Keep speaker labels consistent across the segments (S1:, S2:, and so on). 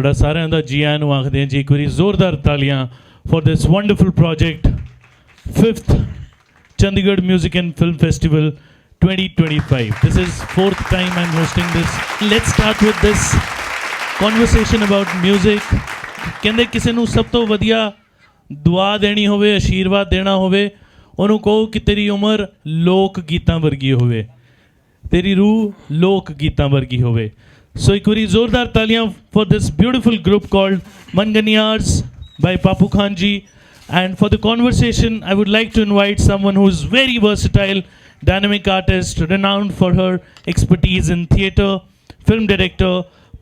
S1: ਤੁਹਾਡਾ ਸਾਰਿਆਂ ਦਾ ਜੀ ਆਇਆਂ ਨੂੰ ਆਖਦੇ ਹਾਂ ਜੀ ਇੱਕ ਵਾਰੀ ਜ਼ੋਰਦਾਰ ਤਾਲੀਆਂ for this wonderful project 5th Chandigarh Music and Film Festival 2025. This is 4th time I'm hosting this. Let's start with this conversation about music. ਕਹਿੰਦੇ ਕਿਸੇ ਨੂੰ ਸਭ ਤੋਂ ਵਧੀਆ ਦੁਆ ਦੇਣੀ ਹੋਵੇ, ਆਸ਼ੀਰਵਾਦ ਦੇਣਾ ਹੋਵੇ, ਉਹਨੂੰ ਕਹੋ ਕਿ ਤੇਰੀ ਉਮਰ ਲੋਕ ਗੀਤਾਂ ਵਰਗੀ ਹੋਵੇ, ਤੇਰੀ ਰੂਹ ਲੋਕ ਗੀਤਾਂ ਵਰਗੀ ਹੋਵੇ। ਸੋ ਇੱਕ ਵਾਰੀ ਜ਼ੋਰਦਾਰ ਤਾਲੀਆਂ for this beautiful group called Manganiyars by Papu Khan ji. And for the conversation, I would like to invite someone who is very versatile, dynamic artist, renowned for her expertise in theatre, film director,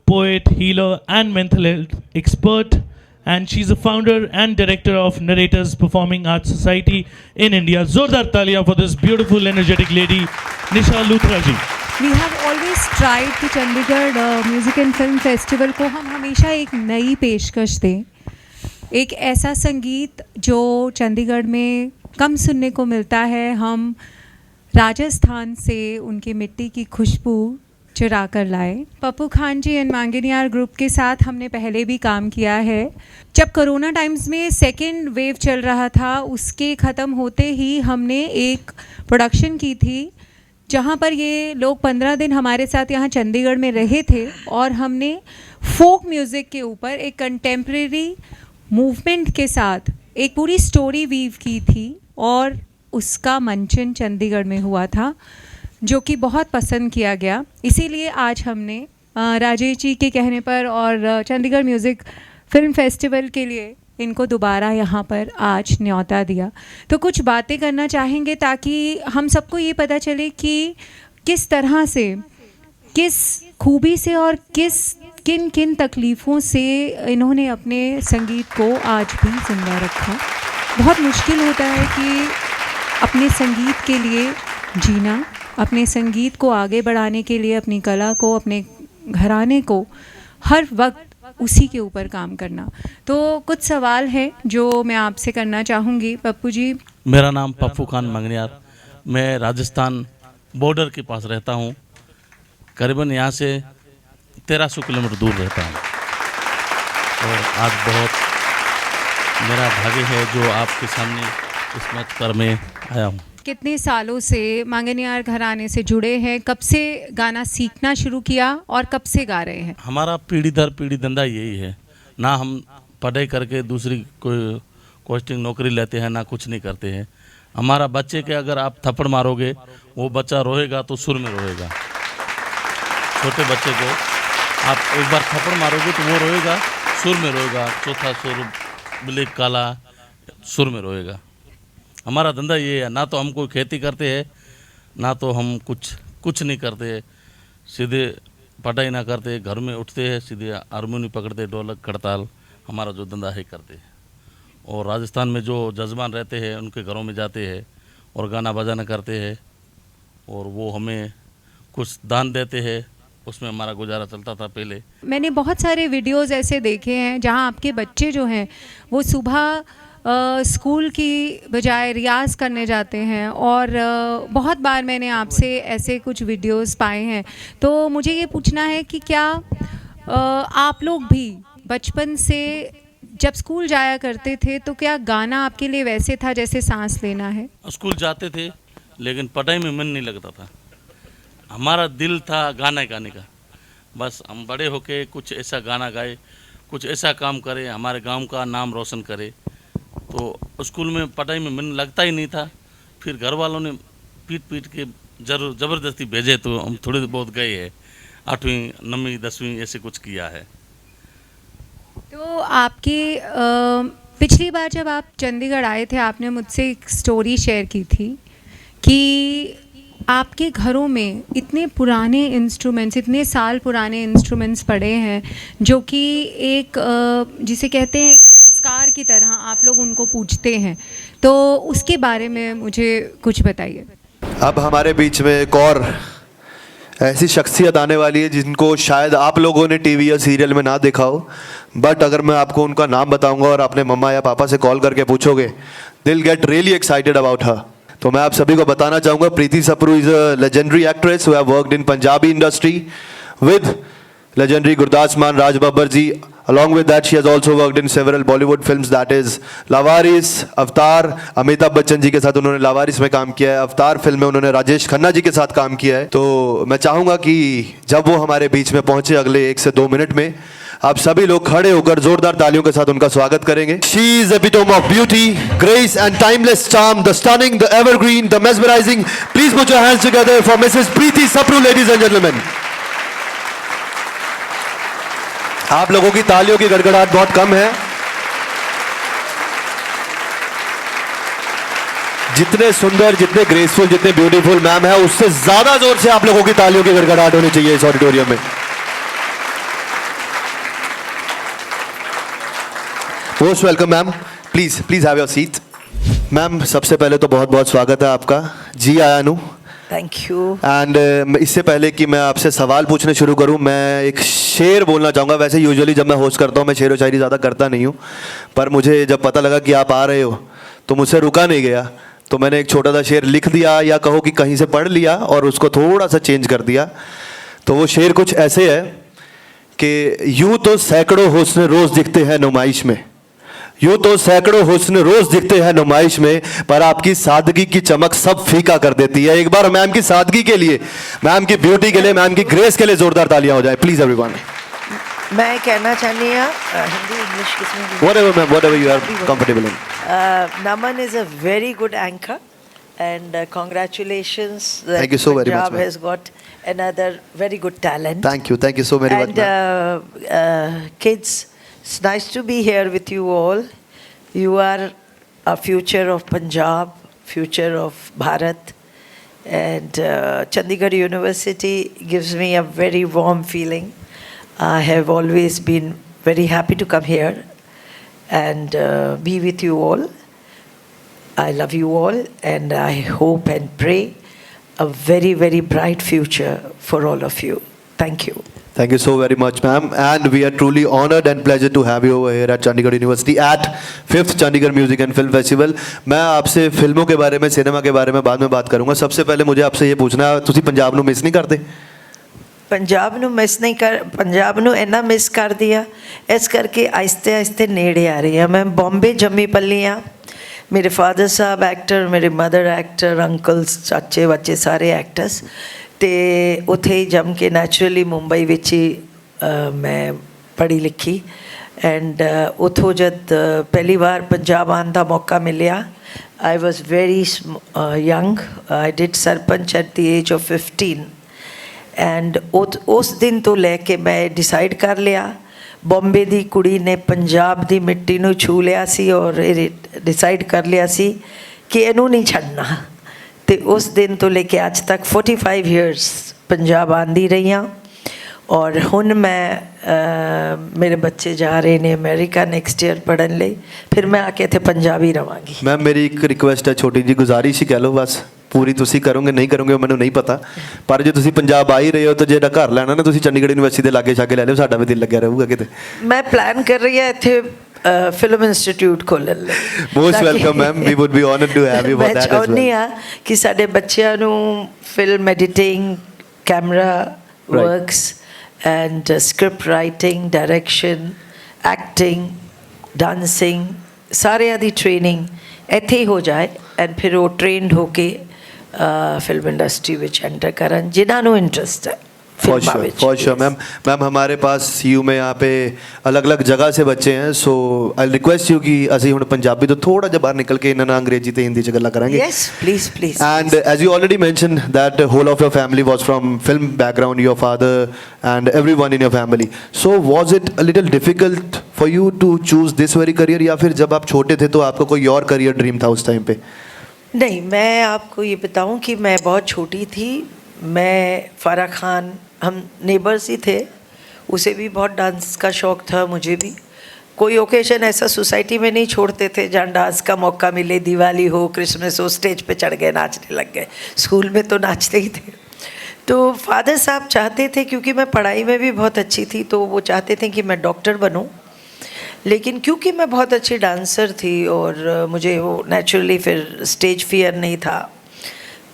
S1: poet, healer, and mental health expert. And she's a founder and director of Narrators Performing Arts Society in India. Zordar taaliyan for this beautiful, energetic lady, Nisha Luthra ji.
S2: We have always tried कि Chandigarh music and film festival को हम हमेशा एक नई पेशकश दें, एक ऐसा संगीत जो चंडीगढ़ में कम सुनने को मिलता है। हम राजस्थान से उनकी मिट्टी की खुशबू चुरा कर लाए। पप्पू खान जी एंड मांगनियार ग्रुप के साथ हमने पहले भी काम किया है। जब कोरोना टाइम्स में सेकेंड वेव चल रहा था, उसके ख़त्म होते ही हमने एक प्रोडक्शन की थी जहाँ पर ये लोग 15 दिन हमारे साथ यहाँ चंडीगढ़ में रहे थे और हमने फोक म्यूज़िक के ऊपर एक कंटेम्प्रेरी मूवमेंट के साथ एक पूरी स्टोरी वीव की थी और उसका मंचन चंडीगढ़ में हुआ था, जो कि बहुत पसंद किया गया। इसीलिए आज हमने राजेश जी के कहने पर और चंडीगढ़ म्यूज़िक फिल्म फेस्टिवल के लिए इनको दोबारा यहाँ पर आज न्योता दिया। तो कुछ बातें करना चाहेंगे ताकि हम सबको ये पता चले कि किस तरह से, किस खूबी से और किन किन तकलीफ़ों से इन्होंने अपने संगीत को आज भी जिंदा रखा। बहुत मुश्किल होता है कि अपने संगीत के लिए जीना, अपने संगीत को आगे बढ़ाने के लिए अपनी कला को, अपने घराने को हर वक्त उसी के ऊपर काम करना। तो कुछ सवाल हैं जो मैं आपसे करना चाहूँगी। पप्पू जी,
S3: मेरा नाम पप्पू खान मंगनियार, मैं राजस्थान बॉर्डर के पास रहता हूँ, करीबन यहाँ से 1300 किलोमीटर दूर रहता हूँ। और आज बहुत मेरा भाग्य है जो आपके सामने इस मंच पर मैं आया हूँ।
S2: कितने सालों से मांगनियार घराने से जुड़े हैं? कब से गाना सीखना शुरू किया और कब से गा रहे हैं?
S3: हमारा पीढ़ी दर पीढ़ी धंधा यही है, ना हम पढ़ाई करके दूसरी कोई कोस्टिंग नौकरी लेते हैं, ना कुछ नहीं करते हैं। हमारा बच्चे के अगर आप थप्पड़ मारोगे वो बच्चा रोएगा तो सुर में रोएगा। छोटे बच्चे को आप एक बार थप्पड़ मारोगे तो वो रोएगा, सुर में रोएगा, चौथा सुर ब्लैक काला सुर में रोएगा। हमारा धंधा ये है, ना तो हम कोई खेती करते हैं, ना तो हम कुछ नहीं करते, सीधे पढ़ाई ना करते, घर में उठते हैं सीधे हारमोनी पकड़ते, ढोलक खड़ताल हमारा जो धंधा है करते हैं। और राजस्थान में जो जजमान रहते हैं उनके घरों में जाते हैं और गाना बजाना करते हैं और वो हमें कुछ दान देते हैं, उसमें हमारा गुजारा चलता था पहले।
S2: मैंने बहुत सारे वीडियोस ऐसे देखे हैं जहां आपके बच्चे जो हैं वो सुबह स्कूल की बजाय रियाज़ करने जाते हैं और बहुत बार मैंने आपसे ऐसे कुछ वीडियोस पाए हैं। तो मुझे ये पूछना है कि क्या आप लोग भी बचपन से जब स्कूल जाया करते थे तो क्या गाना आपके लिए वैसे था जैसे सांस लेना है?
S3: स्कूल जाते थे लेकिन पढ़ाई में मन नहीं लगता था, हमारा दिल था गाना गाने का। बस हम बड़े होके कुछ ऐसा गाना गाए, कुछ ऐसा काम करें, हमारे गांव का नाम रोशन करे। तो स्कूल में पढ़ाई में मन लगता ही नहीं था, फिर घर वालों ने पीट के ज़बरदस्ती भेजे तो हम थोड़े बहुत गए हैं, 8वीं 9वीं 10वीं ऐसे कुछ किया है।
S2: तो आपके पिछली बार जब आप चंडीगढ़ आए थे आपने मुझसे एक स्टोरी शेयर की थी कि आपके घरों में इतने पुराने इंस्ट्रूमेंट्स, इतने साल पुराने इंस्ट्रूमेंट्स पड़े हैं जो कि एक जिसे कहते हैं संस्कार की तरह आप लोग उनको पूजते हैं। तो उसके बारे में मुझे कुछ बताइए।
S4: अब हमारे बीच में एक और ऐसी शख्सियत आने वाली है जिनको शायद आप लोगों ने टीवी या सीरियल में ना देखा हो, बट अगर मैं आपको उनका नाम बताऊंगा और अपने मम्मा या पापा से कॉल करके पूछोगे, they will get really excited about her. तो मैं आप सभी को बताना चाहूँगा, Preeti Sapru is a legendary actress who have worked in Punjabi industry with legendary Gurdas Maan Raj Babbar ji. Along with that, she has also worked in several Bollywood films, that is Lawaris, Avatar. Amitabh Bachchan ji के साथ उन्होंने लावारिस में काम किया है. Avatar film में उन्होंने राजेश खन्ना जी के साथ काम किया है. तो मैं चाहूँगा कि जब वो हमारे बीच में पहुँचे अगले 1 से 2 मिनट में, आप सभी लोग खड़े होकर जोरदार तालियों के साथ उनका स्वागत करेंगे. She is epitome of beauty, grace and timeless charm, the stunning, the evergreen, the mesmerizing. Please put your hands together for Mrs. Preeti Sapru, ladies and gentlemen. आप लोगों की तालियों की गड़गड़ाहट बहुत कम है. जितने सुंदर, जितने ग्रेसफुल, जितने ब्यूटीफुल मैम है, उससे ज्यादा जोर से आप लोगों की तालियों की गड़गड़ाहट होनी चाहिए इस ऑडिटोरियम में. Most welcome ma'am. Please have your seat. Ma'am, सबसे पहले तो बहुत बहुत स्वागत है आपका. जी आयानु.
S5: Thank you.
S4: एंड इससे पहले कि मैं आपसे सवाल पूछने शुरू करूं, मैं एक शेर बोलना चाहूँगा. वैसे यूजुअली जब मैं होस्ट करता हूं मैं शेर व शायरी ज़्यादा करता नहीं हूं, पर मुझे जब पता लगा कि आप आ रहे हो तो मुझसे रुका नहीं गया. तो मैंने एक छोटा सा शेर लिख दिया, या कहो कि कहीं से पढ़ लिया और उसको थोड़ा सा चेंज कर दिया. तो वो शेर कुछ ऐसे है कि यूँ तो सैकड़ों हुस्न रोज़ दिखते हैं नुमाइश में, यूँ तो सैकड़ों हुस्न रोज़ दिखते हैं नुमाइश में, पर आपकी सादगी की चमक सब फीका कर देती है. एक बार मैम की सादगी के लिए, मैम की ब्यूटी के लिए, मैम की ग्रेस के लिए जोरदार तालियां हो जाए प्लीज एवरीवन.
S5: मैं कहना चाहनी हूँ हिंदी इंग्लिश किसमें
S4: whatever ma'am, whatever you are comfortable in.
S5: Naman is a very good anchor and congratulations that
S4: Thank you so very much,
S5: Punjab
S4: ma'am.
S5: has got another very good talent.
S4: Thank you so very much.
S5: And kids, it's nice to be here with you all. You are a future of Punjab, future of Bharat, and Chandigarh University gives me a very warm feeling. I have always been very happy to come here and be with you all. I love you all, and I hope and pray a very, very bright future for all of you. Thank you.
S4: Thank you so very much, ma'am. And we are truly honored and pleasure to have you over here at Chandigarh University at 5th Chandigarh Music and Film Festival. मैं आपसे फिल्मों के बारे में, cinema के बारे में बाद में बात करूंगा. सबसे पहले मुझे आपसे ये पूछना है, ਤੁਸੀਂ पंजाब ਨੂੰ ਮਿਸ ਨਹੀਂ ਕਰਦੇ?
S5: ਪੰਜਾਬ ਨੂੰ ਮਿਸ ਨਹੀਂ ਕਰ, ਪੰਜਾਬ ਨੂੰ ਇੰਨਾ ਮਿਸ ਕਰਦੀ ਆ, ਇਸ ਕਰਕੇ ਆਹਿਸਤੇ ਆਹਿਸਤੇ ਨੇੜੇ ਆ ਰਹੀ ਆ. ਮੈਂ ਬੰਬੇ ਜੰਮੀ ਪਲੀ ਆ. ਮੇਰੇ ਫਾਦਰ ਸਾਹਿਬ ਐਕਟਰ, ਮੇਰੇ ਮਦਰ ਐਕਟਰ, ਅੰਕਲਸ, ਚਾਚੇ ਬੱਚੇ ਸਾਰੇ ਐਕਟਰਸ, ਅਤੇ ਉੱਥੇ ਹੀ ਜੰਮ ਕੇ ਨੈਚੁਰਲੀ ਮੁੰਬਈ ਵਿੱਚ ਹੀ ਮੈਂ ਪੜ੍ਹੀ ਲਿਖੀ. ਐਂਡ ਉੱਥੋਂ ਜਦ ਪਹਿਲੀ ਵਾਰ ਪੰਜਾਬ ਆਉਣ ਦਾ ਮੌਕਾ ਮਿਲਿਆ, I was very young. I did sarpanch at the age of 15. And ਉਸ ਦਿਨ ਤੋਂ ਲੈ ਕੇ ਮੈਂ ਡਿਸਾਈਡ ਕਰ ਲਿਆ, ਬੰਬੇ ਦੀ ਕੁੜੀ ਨੇ ਪੰਜਾਬ ਦੀ ਮਿੱਟੀ ਨੂੰ ਛੂ ਲਿਆ ਸੀ ਔਰ ਇਹ ਡਿਸਾਈਡ ਕਰ ਲਿਆ ਸੀ ਕਿ ਇਹਨੂੰ ਨਹੀਂ ਛੱਡਣਾ. ਅਤੇ ਉਸ ਦਿਨ ਤੋਂ ਲੈ ਕੇ ਅੱਜ ਤੱਕ 45 years ਪੰਜਾਬ ਆਉਂਦੀ ਰਹੀ ਹਾਂ. ਔਰ ਹੁਣ ਮੈਂ ਮੇਰੇ ਬੱਚੇ ਜਾ ਰਹੇ ਨੇ ਅਮਰੀਕਾ ਨੈਕਸਟ ਈਅਰ ਪੜ੍ਹਨ ਲਈ, ਫਿਰ ਮੈਂ ਆ ਕੇ ਇੱਥੇ ਪੰਜਾਬ ਹੀ ਰਵਾਂਗੀ.
S4: ਮੈਮ, ਮੇਰੀ ਇੱਕ ਰਿਕੁਐਸਟ ਹੈ, ਛੋਟੀ ਜੀ ਗੁਜ਼ਾਰਿਸ਼ ਹੀ ਕਹਿ ਲਓ ਬਸ. ਪੂਰੀ ਤੁਸੀਂ ਕਰੋਗੇ ਨਹੀਂ ਕਰੋਗੇ ਉਹ ਮੈਨੂੰ ਨਹੀਂ ਪਤਾ, ਪਰ ਜੇ ਤੁਸੀਂ ਪੰਜਾਬ ਆ ਹੀ ਰਹੇ ਹੋ ਤਾਂ ਜਿਹੜਾ ਘਰ ਲੈਣਾ ਨਾ ਤੁਸੀਂ ਚੰਡੀਗੜ੍ਹ ਯੂਨੀਵਰਸਿਟੀ ਦੇ ਲਾਗੇ ਛਾਗੇ ਲੈ ਲਿਓ, ਸਾਡਾ ਵੀ ਦਿਲ ਲੱਗਿਆ ਰਹੂਗਾ ਕਿਤੇ.
S5: ਮੈਂ ਪਲਾਨ ਕਰ ਰਹੀ ਹਾਂ ਇੱਥੇ ਫਿਲਮ ਇੰਸਟੀਚਿਊਟ ਖੋਲ੍ਹਣ ਲਈ.
S4: Most welcome ma'am, we would be honoured to have you for that as well.
S5: ਚਾਹੁੰਦੀ ਹਾਂ ਕਿ ਸਾਡੇ ਬੱਚਿਆਂ ਨੂੰ film editing, camera works and script writing, direction, acting, dancing, ਸਾਰਿਆਂ ਦੀ ਟ੍ਰੇਨਿੰਗ ਇੱਥੇ ਹੀ ਹੋ ਜਾਏ ਐਂਡ ਫਿਰ ਉਹ ਟ੍ਰੇਨਡ ਹੋ ਕੇ फिल्म इंडस्ट्री विच एंटर करन जिन्हों ਨੂੰ इंटरेस्ट है.
S4: For sure ma'am. मैम, हमारे पास CU में यहाँ पे अलग अलग जगह से बच्चे हैं, सो आई रिक्वेस्ट यू कि ਅਸੀਂ ਹੁਣ ਪੰਜਾਬੀ ਤੋਂ ਥੋੜਾ ਜਿਹਾ ਬਾਹਰ ਨਿਕਲ ਕੇ ਇਹਨਾਂ ਨਾਲ ਅੰਗਰੇਜ਼ੀ ਤੇ ਹਿੰਦੀ ਚ ਗੱਲਾਂ ਕਰਾਂਗੇ.
S5: Yes, please.
S4: And as you already mentioned that whole of your family was from film background, your father and everyone in your family. So was it a little difficult for you to choose this very career, या फिर जब आप छोटे थे तो आपका कोई और career dream था उस टाइम पे?
S5: नहीं, मैं आपको ये बताऊं कि मैं बहुत छोटी थी. मैं फारा खान, हम नेबर्स ही थे, उसे भी बहुत डांस का शौक़ था, मुझे भी. कोई ओकेजन ऐसा सोसाइटी में नहीं छोड़ते थे जहाँ डांस का मौका मिले. दिवाली हो, क्रिसमस हो, स्टेज पे चढ़ गए, नाचने लग गए. स्कूल में तो नाचते ही थे. तो फादर साहब चाहते थे, क्योंकि मैं पढ़ाई में भी बहुत अच्छी थी, तो वो चाहते थे कि मैं डॉक्टर बनूं. लेकिन क्योंकि मैं बहुत अच्छी डांसर थी और मुझे वो नेचुरली फिर स्टेज फियर नहीं था,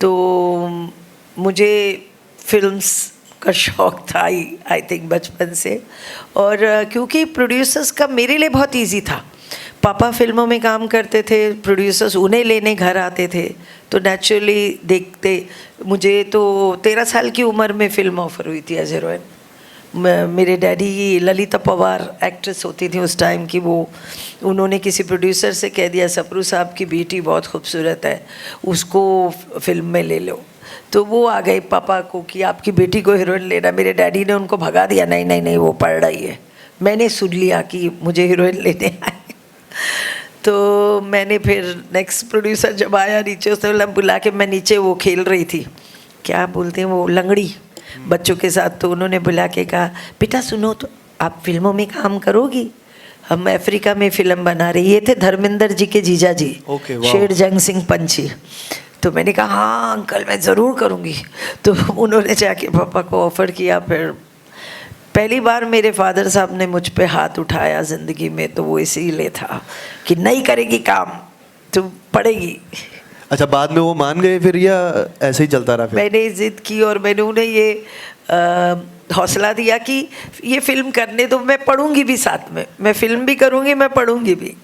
S5: तो मुझे फिल्म्स का शौक़ था ही आई थिंक बचपन से। और क्योंकि प्रोड्यूसर्स का मेरे लिए बहुत इजी था, पापा फिल्मों में काम करते थे, प्रोड्यूसर्स उन्हें लेने घर आते थे, तो नेचुरली देखते। मुझे तो 13 साल की उम्र में फिल्म ऑफर हुई थी एज हीरोइन। मेरे डैडी, ललिता पवार एक्ट्रेस होती थी उस टाइम की, वो उन्होंने किसी प्रोड्यूसर से कह दिया सप्रू साहब की बेटी बहुत खूबसूरत है, उसको फिल्म में ले लो। तो वो आ गए पापा को कि आपकी बेटी को हीरोइन लेना। मेरे डैडी ने उनको भगा दिया, नहीं नहीं नहीं वो पढ़ रही है। मैंने सुन लिया कि मुझे हीरोइन लेने आए। तो मैंने फिर नेक्स्ट प्रोड्यूसर जब आया नीचे, उसने बुला के, मैं नीचे वो खेल रही थी, क्या बोलते हैं वो, लंगड़ी बच्चों के साथ, तो उन्होंने बुला के कहा बेटा सुनो तो आप फिल्मों में काम करोगी, हम अफ्रीका में फिल्म बना रहे। ये थे धर्मेंद्र जी के जीजा जी, शेर जंग सिंह पंछी। तो मैंने कहा हाँ अंकल मैं ज़रूर करूँगी। तो उन्होंने जाके पापा को ऑफ़र किया। फिर पहली बार मेरे फादर साहब ने मुझ पे हाथ उठाया ज़िंदगी में, तो वो इसीलिए था कि नहीं करेगी काम तो पड़ेगी।
S4: अच्छा, बाद में वो मान गए फिर या ऐसे ही चलता रहा फिर? मैंने
S5: ज़िद की और मैंने उन्हें ये हौसला दिया कि ये फिल्म करने दो, मैं पढ़ूंगी भी साथ में, मैं फिल्म भी करूंगी, मैं पढ़ूंगी भी।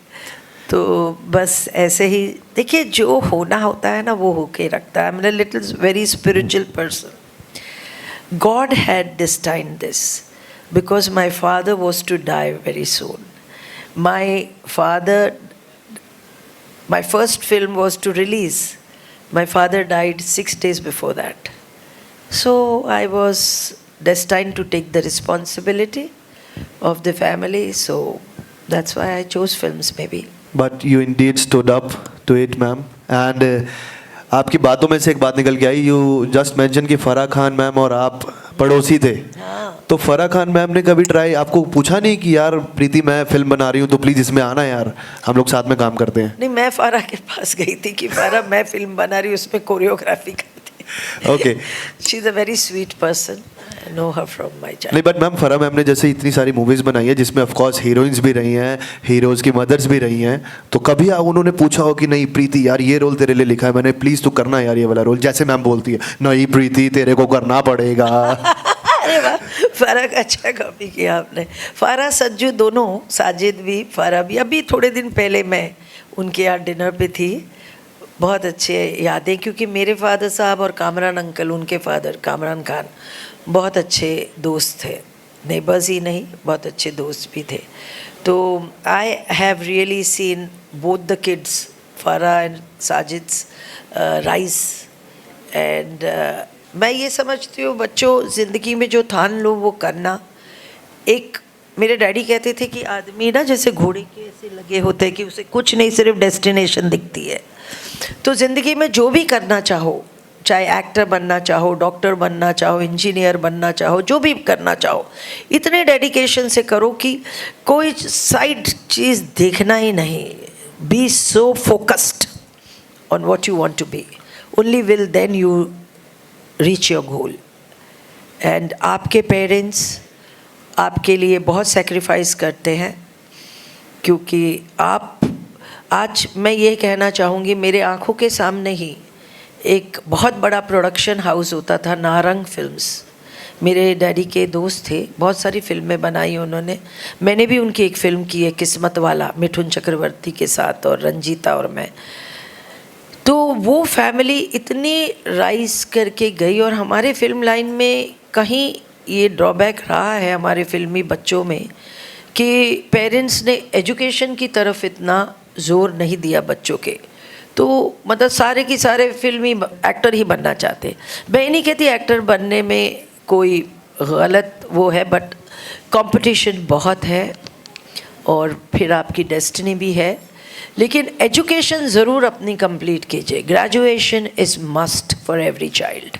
S5: तो बस ऐसे ही देखिए, जो होना होता है ना वो होके रखता है। I am a little very spiritual person. God had destined this because my father was to die very soon. My first film was to release. My father died 6 days before that. So I was destined to take the responsibility of the family. So that's why I chose films maybe.
S4: But you indeed stood up to it, ma'am. And आपकी बातों में से एक बात निकल के आई, you just mention कि Farah Khan ma'am और आप पड़ोसी थे।
S5: हाँ।
S4: तो फराह खान मैम ने कभी ट्राई, आपको पूछा नहीं कि यार प्रीति मैं फिल्म बना रही हूँ तो प्लीज़ इसमें आना यार, हम लोग साथ में काम करते हैं?
S5: नहीं, मैं फराह के पास गई थी कि फराह मैं फिल्म बना रही हूँ, उसमें कोरियोग्राफी करती।
S4: Okay,
S5: she is a very sweet person, I know her from my child.
S4: नहीं बट मैम, फराह मैम ने जैसे इतनी सारी मूवीज़ बनाई है जिसमें ऑफ कोर्स हीरोइंस भी रही हैं, हीरोज़ की मदर्स भी रही हैं, तो कभी उन्होंने पूछा हो कि नहीं प्रीति यार ये रोल तेरे लिए लिखा है मैंने, प्लीज़ तू करना यार ये वाला रोल? जैसे मैम बोलती है नहीं प्रीति तेरे को करना पड़ेगा।
S5: अरे वाह, फराह का अच्छा कॉपी किया आपने। फराह सज्जू दोनों, साजिद भी फराह भी। अभी थोड़े दिन पहले मैं उनके यहाँ डिनर पे थी, बहुत अच्छे यादें, क्योंकि मेरे फादर साहब और कामरान अंकल, उनके फादर कामरान खान, बहुत अच्छे दोस्त थे, नेबर्स ही नहीं बहुत अच्छे दोस्त भी थे। तो I have really seen both the kids, Farah and Sajid's rise. And मैं ये समझती हूँ बच्चों ज़िंदगी में जो ठान लो वो करना। एक मेरे डैडी कहते थे कि आदमी ना जैसे घोड़े के ऐसे लगे होते हैं कि उसे कुछ नहीं, सिर्फ डेस्टिनेशन दिखती है। तो ज़िंदगी में जो भी करना चाहो, चाहे एक्टर बनना चाहो, डॉक्टर बनना चाहो, इंजीनियर बनना चाहो, जो भी करना चाहो, इतने डेडिकेशन से करो कि कोई साइड चीज़ देखना ही नहीं। Be so focused on what you want to be, only will then you reach your goal. And आपके पेरेंट्स आपके लिए बहुत सेक्रीफाइस करते हैं, क्योंकि आप, आज मैं ये कहना चाहूँगी, मेरे आँखों के सामने ही एक बहुत बड़ा प्रोडक्शन हाउस होता था, नारंग फिल्म्स। मेरे डैडी के दोस्त थे, बहुत सारी फिल्में बनाई उन्होंने। मैंने भी उनकी एक फ़िल्म की है, किस्मत वाला, मिठुन चक्रवर्ती के साथ और रंजीता और मैं। तो वो फैमिली इतनी राइज करके गई, और हमारे फिल्म लाइन में कहीं ये ड्रॉबैक रहा है हमारे फिल्मी बच्चों में कि पेरेंट्स ने एजुकेशन की तरफ इतना ज़ोर नहीं दिया बच्चों के। तो मतलब सारे की सारे फिल्मी एक्टर ही बनना चाहते। मैं नहीं कहती एक्टर बनने में कोई गलत वो है, बट कंपटीशन बहुत है और फिर आपकी डेस्टिनी भी है। लेकिन एजुकेशन ज़रूर अपनी कंप्लीट कीजिए। Graduation is must for every child.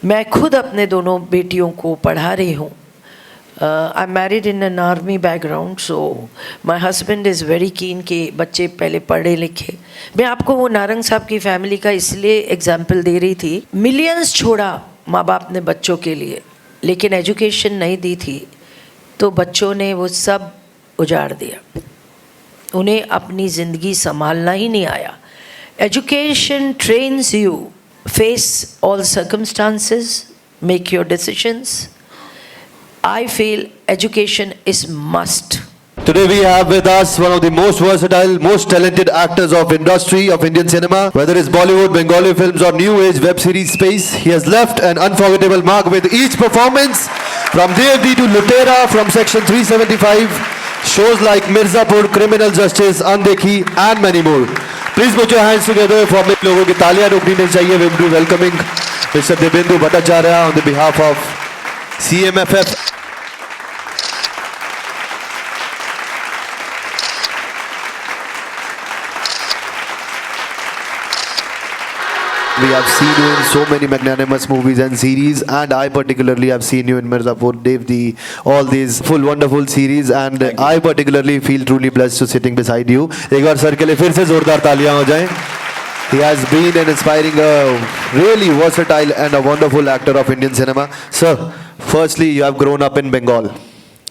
S5: मैं खुद अपने दोनों बेटियों को पढ़ा रही हूँ। I am married in an army background, so my husband is very keen कि बच्चे पहले पढ़े लिखे। मैं आपको वो नारंग साहब की फैमिली का इसलिए एग्जाम्पल दे रही थी, मिलियंस छोड़ा माँ बाप ने बच्चों के लिए, लेकिन एजुकेशन नहीं दी थी, तो बच्चों ने वो सब उजाड़ दिया। उन्हें अपनी ज़िंदगी संभालना ही नहीं आया। Education trains you face all circumstances make your decisions. I feel education is must.
S4: Today we have with us one of the most versatile, most talented actors of industry of Indian cinema. Whether it's Bollywood, Bengali films or new age web series space, he has left an unforgettable mark with each performance. From DFD to Lutera, from Section 375, shows like Mirzapur, Criminal Justice, Andekhi and many more. Please put your hands together for me. लोगों की तालियां रोकनी नहीं चाहिए. We will be welcoming Mr. Dibyendu Bhattacharya on the behalf of CMFF. We have seen you in so many magnanimous movies and series, and I particularly have seen you in Mirzapur, Devdi, all these full wonderful series, and I particularly feel truly blessed to sitting beside you. एक बार sir के लिए फिर से जोरदार तालियां हो जाएं. He has been an inspiring, really versatile and a wonderful actor of Indian cinema. Sir, firstly, you have grown up in Bengal,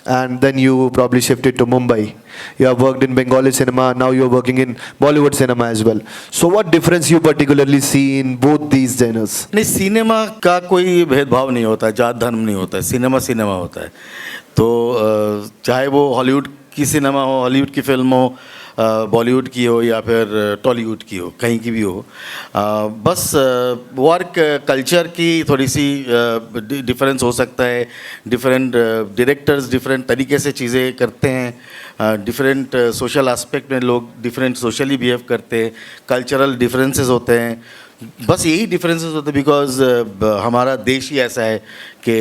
S4: and then you probably shifted to Mumbai. You have worked in Bengali cinema, now you are working in Bollywood cinema as well. So what difference you particularly see in both these genres?
S6: नहीं, cinema का कोई भेदभाव नहीं होता है, जात धर्म नहीं होता है, सिनेमा सिनेमा होता है. तो चाहे वो हॉलीवुड की सिनेमा हो, हॉलीवुड की फिल्म हो, बॉलीवुड की हो या फिर टॉलीवुड की हो, कहीं की भी हो, बस वर्क कल्चर की थोड़ी सी डिफरेंस हो सकता है. डिफरेंट डायरेक्टर्स डिफरेंट तरीके से चीज़ें करते हैं, डिफरेंट सोशल एस्पेक्ट में लोग डिफरेंट सोशली बिहेव करते हैं, कल्चरल डिफरेंसेस होते हैं. बस यही डिफरेंसेस होते हैं बिकॉज हमारा देश ही ऐसा है कि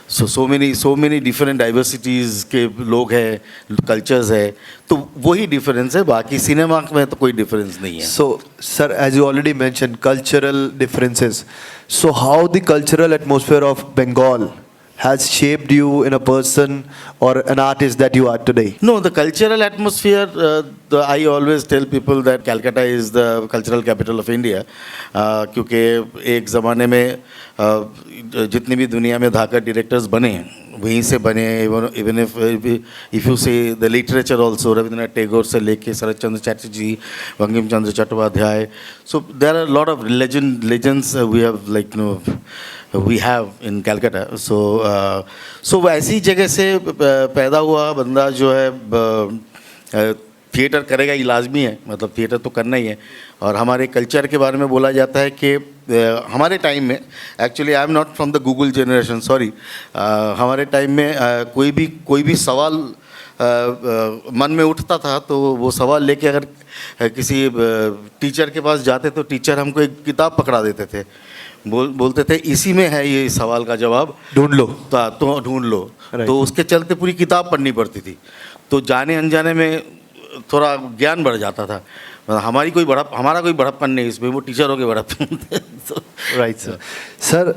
S6: so many different diversities के लोग हैं, कल्चर्स है, तो वही डिफरेंस है. बाकी सिनेमा में तो कोई डिफरेंस नहीं है.
S4: So, sir, as you already mentioned, cultural differences. So how the cultural atmosphere of Bengal has shaped you in a person or an artist that you are today?
S6: No, the cultural atmosphere, I always tell people that Calcutta is the cultural capital of India, क्योंकि एक ज़माने में जितनी भी दुनिया में धाकर directors बने वहीं से बने. Even if you see the literature also, Rabindranath Tagore से लेके Sharat Chandra Chatterjee, Bankim Chandra Chattopadhyay. So there are lot of legends we have like we have in Calcutta. So ऐसी जगह से पैदा हुआ बंदा जो है थिएटर करेगा ही लाजमी है, मतलब थिएटर तो करना ही है. और हमारे कल्चर के बारे में बोला जाता है कि हमारे टाइम में, actually I am not from the Google generation, sorry, हमारे टाइम में कोई भी सवाल मन में उठता था तो वो सवाल लेके अगर किसी टीचर के पास जाते तो टीचर हमको एक किताब पकड़ा देते थे, बोलते थे इसी में है ये सवाल का जवाब, ढूंढ लो. तो ढूंढ लो. तो उसके चलते पूरी किताब पढ़नी पड़ती थी. तो जाने अनजाने में थोड़ा ज्ञान बढ़ जाता था. हमारा कोई बड़प्पन नहीं इसमें, वो टीचरों के बड़प्पन.
S4: Right, sir. Sir,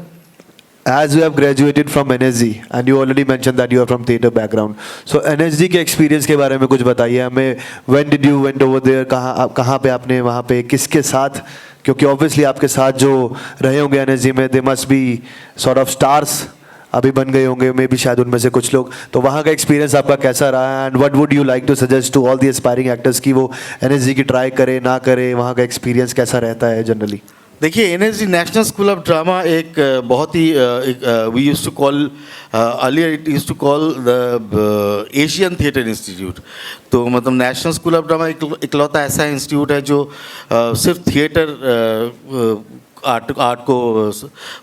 S4: as you have graduated from NSG and you already mentioned that you are from theatre background, so NSG के experience के बारे में कुछ बताइए हमें. When did you went over there? कहाँ पे आपने वहाँ पे किसके साथ, क्योंकि obviously आपके साथ जो रहे होंगे NSG में, they must be sort of stars, अभी बन गए होंगे मे भी शायद उनमें से कुछ लोग. तो वहाँ का एक्सपीरियंस आपका कैसा रहा, and what would you like to suggest to all the aspiring actors कि वो NSG की ट्राई करे ना करे, वहाँ का एक्सपीरियंस कैसा रहता है जनरली?
S6: देखिए, NSG national school of drama एक बहुत ही we used to call earlier it used to call the Asian theatre institute. तो मतलब नेशनल स्कूल ऑफ ड्रामा इकलौता ऐसा इंस्टीट्यूट है जो सिर्फ थिएटर आर्ट को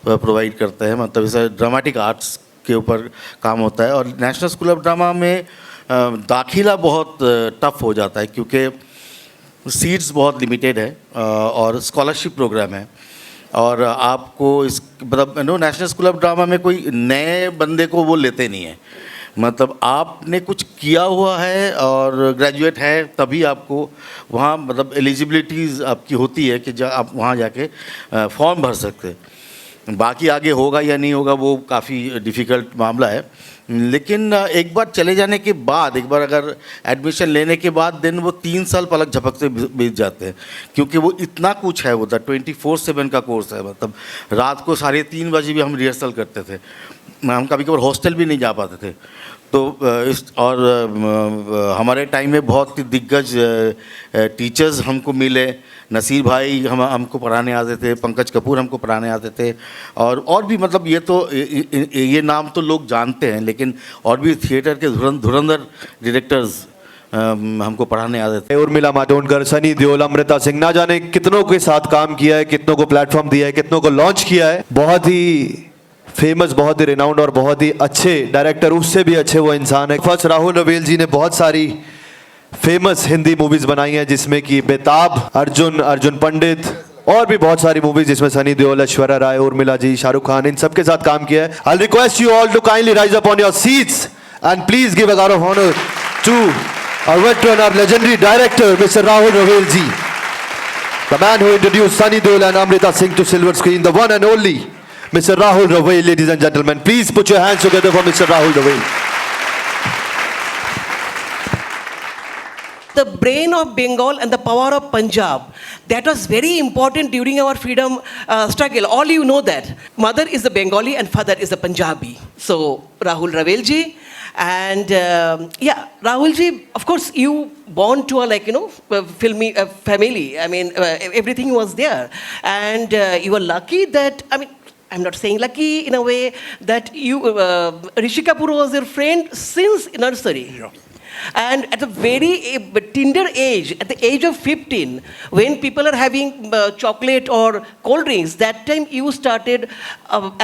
S6: प्रोवाइड करता है, मतलब इसे ड्रामेटिक आर्ट्स के ऊपर काम होता है. और नेशनल स्कूल ऑफ ड्रामा में दाखिला बहुत टफ हो जाता है क्योंकि सीट्स बहुत लिमिटेड है और स्कॉलरशिप प्रोग्राम है. और आपको इस मतलब नेशनल स्कूल ऑफ ड्रामा में कोई नए बंदे को वो लेते नहीं है, मतलब आपने कुछ किया हुआ है और ग्रेजुएट है तभी आपको वहाँ मतलब एलिजिबिलिटीज़ आपकी होती है कि आप वहाँ जाके फॉर्म भर सकते हैं. बाकी आगे होगा या नहीं होगा वो काफ़ी डिफ़िकल्ट मामला है. लेकिन एक बार चले जाने के बाद, एक बार अगर एडमिशन लेने के बाद देन वो 3 साल पलक झपक से बीत जाते हैं क्योंकि वो इतना कुछ है, वो 24/7 का कोर्स है. मतलब रात को 3:30 बजे भी हम रिहर्सल करते थे, हम कभी कभार हॉस्टल भी नहीं जा पाते थे. तो हमारे टाइम में बहुत ही दिग्गज टीचर्स हमको मिले। नसीर भाई हमको पढ़ाने आते थे, पंकज कपूर हमको पढ़ाने आते थे, और भी मतलब ये नाम तो लोग जानते हैं, लेकिन और भी थिएटर के धुरंधर डायरेक्टर्स हमको पढ़ाने आते थे।
S4: उर्मिला मातोंडकर, सनी देओल, अमृता सिंह, ना जाने कितनों के साथ काम किया है, कितनों को प्लेटफॉर्म दिया है, कितनों को लॉन्च किया है। बहुत ही फेमस, बहुत ही रिनाउंड और बहुत ही अच्छे डायरेक्टर, उससे भी अच्छे वो इंसान है। फर्स्ट राहुल रवेल जी ने बहुत सारी फेमस हिंदी मूवीज बनाई हैं, जिसमें कि बेताब, अर्जुन पंडित और भी बहुत सारी मूवीज, जिसमें सनी देओल, ऐश्वर्या राय, उर्मिला जी, शाहरुख खान, इन सबके साथ काम किया है। I request you all to kindly rise up on your seats and please give a guard of honour to our veteran, our legendary director, Mr. Rahul Ravel ji, the man who introduced Sunny Deol and Amrita Singh to silver screen, the one and only Mr. Rahul Ravel, ladies and gentlemen. Please put your hands together for Mr. Rahul Ravel.
S7: The brain of Bengal and the power of Punjab, that was very important during our freedom struggle. All you know that. Mother is the Bengali and father is the Punjabi. So, Rahul Ravel ji. And Rahul ji, of course, you born to a filmy family. I mean, everything was there. And you were lucky that, I mean, I'm not saying lucky in a way that Rishi Kapoor was your friend since nursery.
S8: Yeah.
S7: And at a very tender age, at the age of 15, when people are having chocolate or cold drinks, that time you started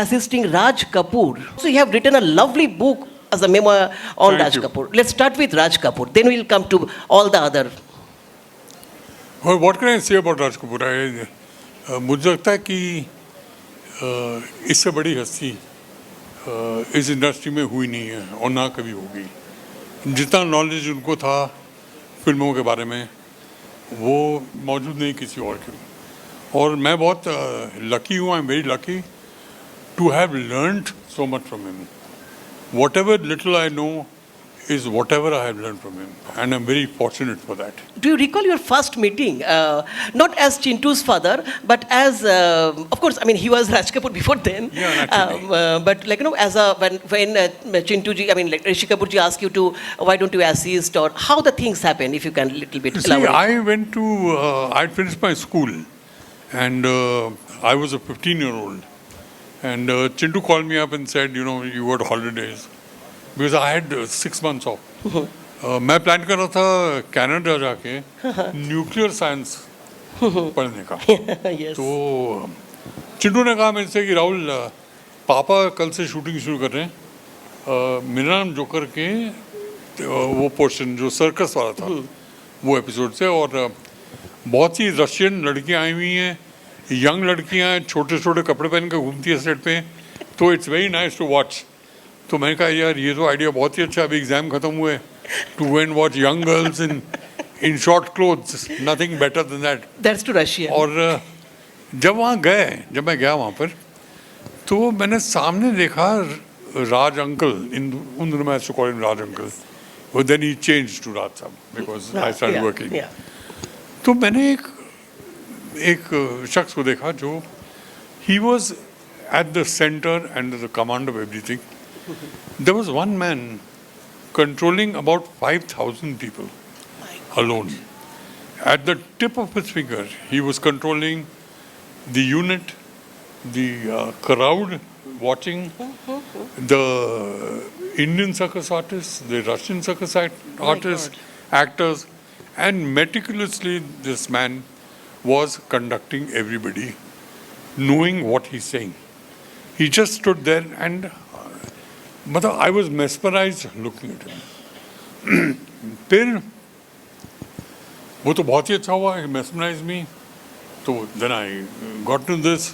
S7: assisting Raj Kapoor. So you have written a lovely book as a memoir on
S8: Thank
S7: Raj
S8: you.
S7: Kapoor. Let's start with Raj Kapoor. Then we'll come to all the other.
S8: Well, what can I say about Raj Kapoor? मुझे लगता है कि इससे बड़ी हस्ती इस industry में हुई नहीं है और ना कभी होगी। जितना नॉलेज उनको था फिल्मों के बारे में वो मौजूद नहीं किसी और के। और मैं बहुत लकी हूँ, I am very lucky to have learned so much from him. Whatever little I know is whatever I have learned from him, and I'm very fortunate for that.
S7: Do you recall your first meeting? Not as Chintu's father, but as, of course, I mean, he was Raj Kapoor before then.
S8: Yeah, naturally.
S7: But as when Chintu ji, I mean, like Rishi Kapoor ji asked you to, why don't you assist, or how the things happen, if you can little bit
S8: See,
S7: elaborate.
S8: I went to, I'd finished my school, and I was a 15-year-old. And Chintu called me up and said, you got holidays. Because I had 6 months off. मैं plan कर रहा था Canada जाके nuclear science पढ़ने का।
S7: Yes.
S8: तो चिंटू ने कहा मेरे से कि राहुल पापा कल से शूटिंग शुरू कर रहे हैं। मेरा नाम जोकर के वो पोर्शन जो सर्कस वाला था वो एपिसोड से, और बहुत सी रशियन लड़कियां आई हुई हैं, यंग लड़कियां छोटे छोटे कपड़े पहन कर घूमती है सेट पे, तो it's very nice to watch. तो मैंने कहा यार ये तो आइडिया बहुत ही अच्छा, अभी एग्जाम खत्म हुए, to go and watch young girls in short clothes, nothing better than that.
S7: That's to Russia.
S8: और जब मैं गया वहाँ पर तो मैंने सामने देखा राज अंकल, उन दिनों मैं उसको कॉल हिम राज अंकल, और देन ही चेंज टू राज साहब बिकॉज आई स्टार्टेड वर्किंग। तो मैंने एक शख्स को देखा जो he was at the centre and the command of everything. There was one man controlling about 5,000 people alone. At the tip of his finger, he was controlling the unit, the crowd watching, the Indian circus artists, the Russian circus artists, actors, and meticulously this man was conducting everybody, knowing what he's saying. He just stood there and I was mesmerized looking at him. फिर वो तो बहुत ही अच्छा हुआ, mesmerized me. तो then I got to this.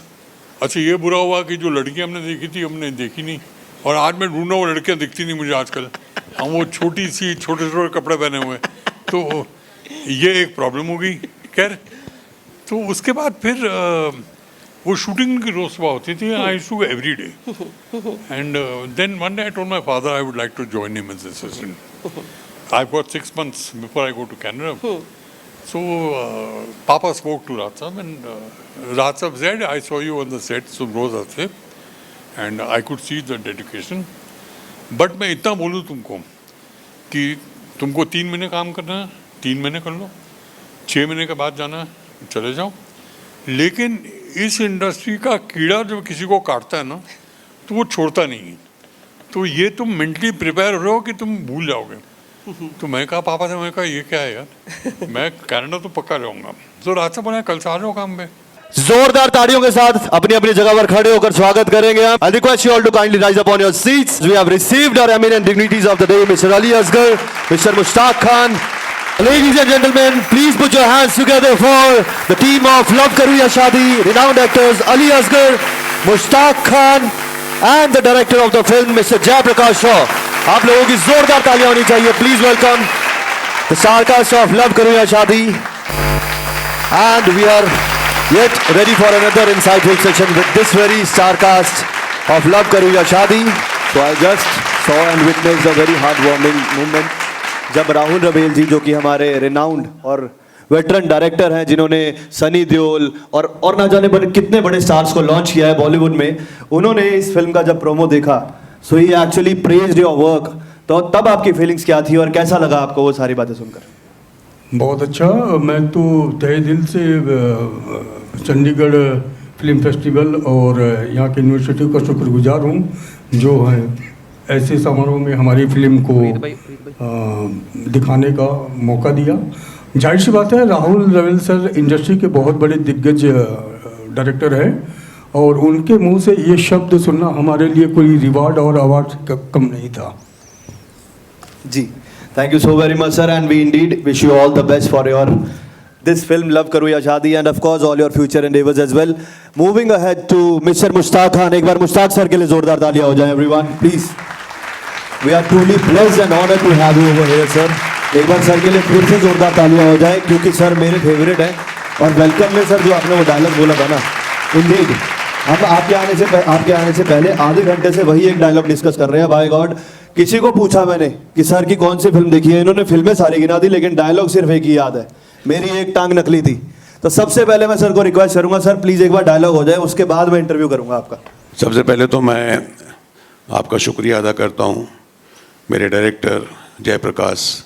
S8: अच्छा ये बुरा हुआ कि जो लड़कियां हमने देखी थी हमने देखी नहीं, और आज मैं ढूंढ रहा हूँ लड़कियां दिखती नहीं मुझे आजकल, हम वो छोटी सी छोटे छोटे कपड़े पहने हुए, तो ये एक प्रॉब्लम हो गई। खैर तो उसके बाद फिर वो शूटिंग की रोज सुबह होती थी, I used to go every day, and then one day I told my father I would like to join him as assistant. I got 6 months before I go to Canada. So Papa spoke to Raj Sahab, and Raj Sahab said, I saw you on the set, Subroz Athe, and I could see the dedication. But मैं इतना बोलूँ तुमको कि तुमको 3 महीने काम करना है, 3 महीने कर लो, 6 महीने के बाद जाना है चले जाओ। लेकिन इस इंडस्ट्री का कीड़ा जब किसी को काटता है ना तो वो छोड़ता नहीं है। तो ये तुम मेंटली प्रिपेयर हो रहे हो कि तुम भूल जाओगे। तो मैं कहा पापा से, मैं कहा ये क्या है यार, मैं कनाडा तो पक्का रहूँगा। तो रात से बोला कल से आ जाओ काम पे।
S4: जोरदार तालियों के साथ अपनी अपनी जगह पर खड़े होकर स्वागत करेंगे हम। I request you all to kindly rise upon your seats. We have received our eminent dignitaries of the day, Mr. Ali Asgar, Mr. Mushtaq Khan. Ladies and gentlemen, please put your hands together for the team of Love Karu Ya Shaadi, renowned actors Ali Asgar, Mushtaq Khan, and the director of the film, Mr. Jai Prakash Shaw. आप लोगों की जोरदार तालियां होनी चाहिए. Please welcome the star cast of Love Karu Ya Shaadi. And we are yet ready for another insightful session with this very star cast of Love Karu Ya Shaadi. So I just saw and witnessed a very heartwarming moment जब राहुल रवेल जी, जो कि हमारे renowned और veteran director हैं, जिन्होंने सनी देओल और ना जाने पर कितने बड़े स्टार्स को लॉन्च किया है बॉलीवुड में, उन्होंने इस फिल्म का जब प्रोमो देखा, सो ही एक्चुअली प्रेज्ड योर वर्क. तो तब आपकी फीलिंग्स क्या थी और कैसा लगा आपको वो सारी बातें सुनकर?
S9: बहुत अच्छा. मैं तो तहे दिल से चंडीगढ़ फिल्म फेस्टिवल और यहाँ के यूनिवर्सिटी का शुक्रगुजार हूँ जो है ऐसे समारोह में हमारी फिल्म को दिखाने का मौका दिया. जाहिर सी बात है, राहुल रवेल सर इंडस्ट्री के बहुत बड़े दिग्गज डायरेक्टर हैं और उनके मुंह से ये शब्द सुनना हमारे लिए कोई रिवार्ड और अवार्ड कम नहीं था.
S4: जी, thank you so very much sir, and we indeed wish you all the best for your this film Love Karu Ya Shaadi and of course all your future endeavors as well. Moving ahead to Mr. Mushtaq Khan. एक बार Mushtaq sir के लिए जोरदार तालियां हो जाए everyone please. We are truly blessed and honored to have you over here sir. एक बार sir के लिए फिर से जोरदार तालियां हो जाए क्योंकि सर मेरे फेवरेट हैं. और वेलकम में सर जो आपने वो डायलॉग बोला था ना, इंडीड हम आपके आने से पहले आधे घंटे से वही एक डायलॉग डिस्कस कर रहे हैं. बाय गॉड, किसी को पूछा मैंने कि सर की कौन सी फिल्म देखी है, इन्होंने फिल्में सारी गिना दी लेकिन डायलॉग सिर्फ एक ही याद है, मेरी एक टांग नकली थी. तो सबसे पहले मैं सर को रिक्वेस्ट करूंगा सर प्लीज़ एक बार डायलॉग हो जाए, उसके बाद मैं इंटरव्यू करूंगा आपका.
S10: सबसे पहले तो मैं आपका शुक्रिया अदा करता हूँ, मेरे डायरेक्टर जयप्रकाश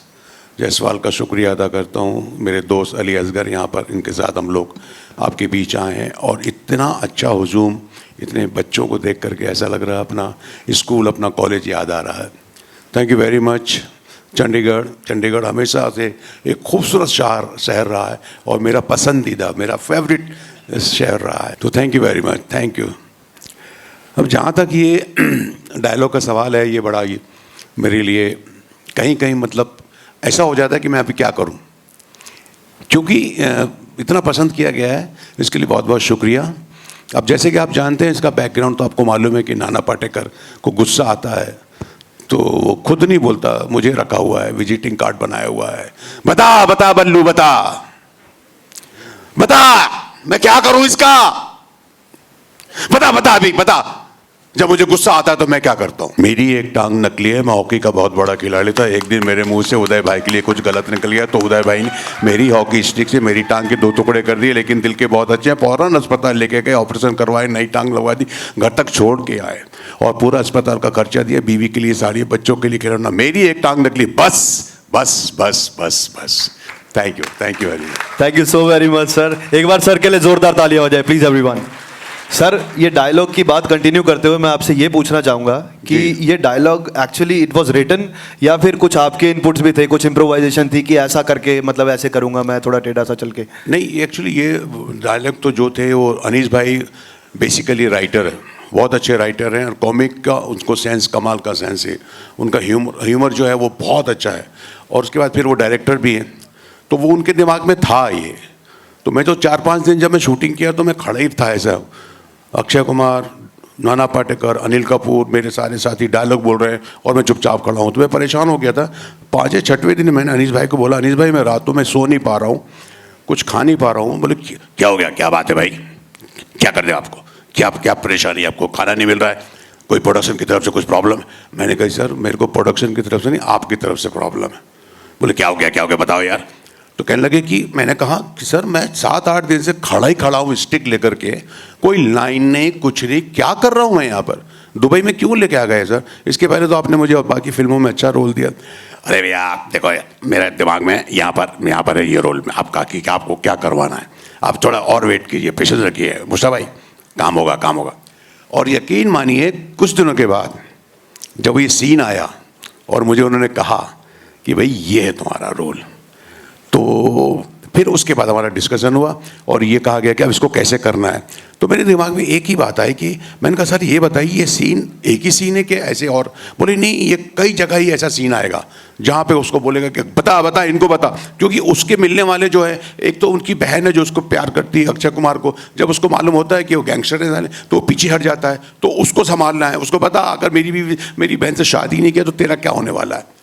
S10: जायसवाल का शुक्रिया अदा करता हूँ, मेरे दोस्त अली असगर यहाँ पर, इनके साथ हम लोग आपके बीच आए हैं और इतना अच्छा हुजूम, इतने बच्चों को देख करके ऐसा लग रहा है अपना स्कूल अपना कॉलेज याद आ रहा है. Thank you very much. Chandigarh हमेशा से एक खूबसूरत शहर रहा है और मेरा पसंदीदा, मेरा फेवरेट शहर रहा है. तो thank you very much, thank you. अब जहाँ तक ये डायलॉग का सवाल है, ये बड़ा ये मेरे लिए कहीं मतलब ऐसा हो जाता है कि मैं अभी क्या करूं, क्योंकि इतना पसंद किया गया है, इसके लिए बहुत बहुत शुक्रिया. अब जैसे कि आप जानते हैं इसका बैकग्राउंड तो आपको मालूम है कि नाना पाटेकर को गुस्सा आता है तो वो खुद नहीं बोलता, मुझे रखा हुआ है, विजिटिंग कार्ड बनाया हुआ है, बता बता बल्लू बता बता मैं क्या करूं इसका, बता बता अभी बता. जब मुझे गुस्सा आता है तो मैं क्या करता हूँ. मेरी एक टांग नकली है, मैं हॉकी का बहुत बड़ा खिलाड़ी था. एक दिन मेरे मुंह से उदय भाई के लिए कुछ गलत निकल गया तो उदय भाई ने मेरी हॉकी स्टिक से मेरी टांग के 2 टुकड़े कर दिए, लेकिन दिल के बहुत अच्छे हैं, फौरन अस्पताल लेके गए, ऑपरेशन करवाए, नई टांग लगवा दी, घर तक छोड़ के आए और पूरा अस्पताल का खर्चा दिया, बीवी के लिए साड़ी, बच्चों के लिए खिलौना. मेरी एक टांग नकली, बस बस बस बस बस. Thank you very much.
S4: Thank you so very much sir. एक बार सर के लिए जोरदार तालियां हो जाए प्लीज एवरीवन. सर ये डायलॉग की बात कंटिन्यू करते हुए मैं आपसे ये पूछना चाहूँगा कि ये dialogue actually it was written या फिर कुछ आपके इनपुट्स भी थे, कुछ इम्प्रोवाइजेशन थी कि ऐसा करके मतलब ऐसे करूँगा मैं थोड़ा टेढ़ा सा चल के?
S10: नहीं, एक्चुअली ये डायलॉग तो जो थे वो अनीस भाई बेसिकली राइटर है, बहुत अच्छे राइटर हैं और कॉमिक का उनको सेंस, कमाल का सेंस है, उनका ह्यूमर जो है वो बहुत अच्छा है और उसके बाद फिर वो डायरेक्टर भी हैं, तो वो उनके दिमाग में था ये. तो मैं तो 4-5 दिन जब मैं शूटिंग किया तो मैं खड़ा ही था ऐसा. अक्षय कुमार, नाना पाटेकर, अनिल कपूर, मेरे सारे साथी डायलॉग बोल रहे हैं और मैं चुपचाप खड़ा हूँ. तो मैं परेशान हो गया था. 5वें-6वें दिन मैंने अनीस भाई को बोला, अनीस भाई मैं रातों में सो नहीं पा रहा हूँ, कुछ खा नहीं पा रहा हूँ. बोले क्या हो गया, क्या बात है भाई, क्या कर रहे आपको, क्या परेशानी, आपको खाना नहीं मिल रहा है, कोई प्रोडक्शन की तरफ से कुछ प्रॉब्लम है? मैंने कहा सर मेरे को प्रोडक्शन की तरफ से नहीं, आपकी तरफ से प्रॉब्लम है. बोले क्या हो गया बताओ यार. तो कहने लगे कि मैंने कहा कि सर मैं 7-8 दिन से खड़ा हूँ स्टिक लेकर के, कोई लाइन नहीं कुछ नहीं, क्या कर रहा हूँ मैं यहाँ पर. दुबई में क्यों लेके आ गए सर? इसके पहले तो आपने मुझे बाकी फिल्मों में अच्छा रोल दिया। अरे भैया आप देखो, मेरे दिमाग में यहाँ पर है ये रोल में आपका कि आपको क्या करवाना है, आप थोड़ा और वेट कीजिए, पेशेंस रखिए मुश्ताक भाई, काम होगा। और यकीन मानिए कुछ दिनों के बाद जब ये सीन आया और मुझे उन्होंने कहा कि भाई ये है तुम्हारा रोल, तो फिर उसके बाद हमारा डिस्कशन हुआ और ये कहा गया कि अब इसको कैसे करना है। तो मेरे दिमाग में एक ही बात आई कि मैंने कहा सर ये बताइए, ये सीन एक ही सीन है कि ऐसे? और बोले नहीं, ये कई जगह ही ऐसा सीन आएगा जहाँ पे उसको बोलेगा कि बता इनको बता, क्योंकि उसके मिलने वाले जो है, एक तो उनकी बहन है जो उसको प्यार करती है अक्षय कुमार को, जब उसको मालूम होता है कि वो गैंगस्टर है तो वो पीछे हट जाता है, तो उसको संभालना है, उसको पता अगर मेरी बहन से शादी नहीं किया तो तेरा क्या होने वाला है।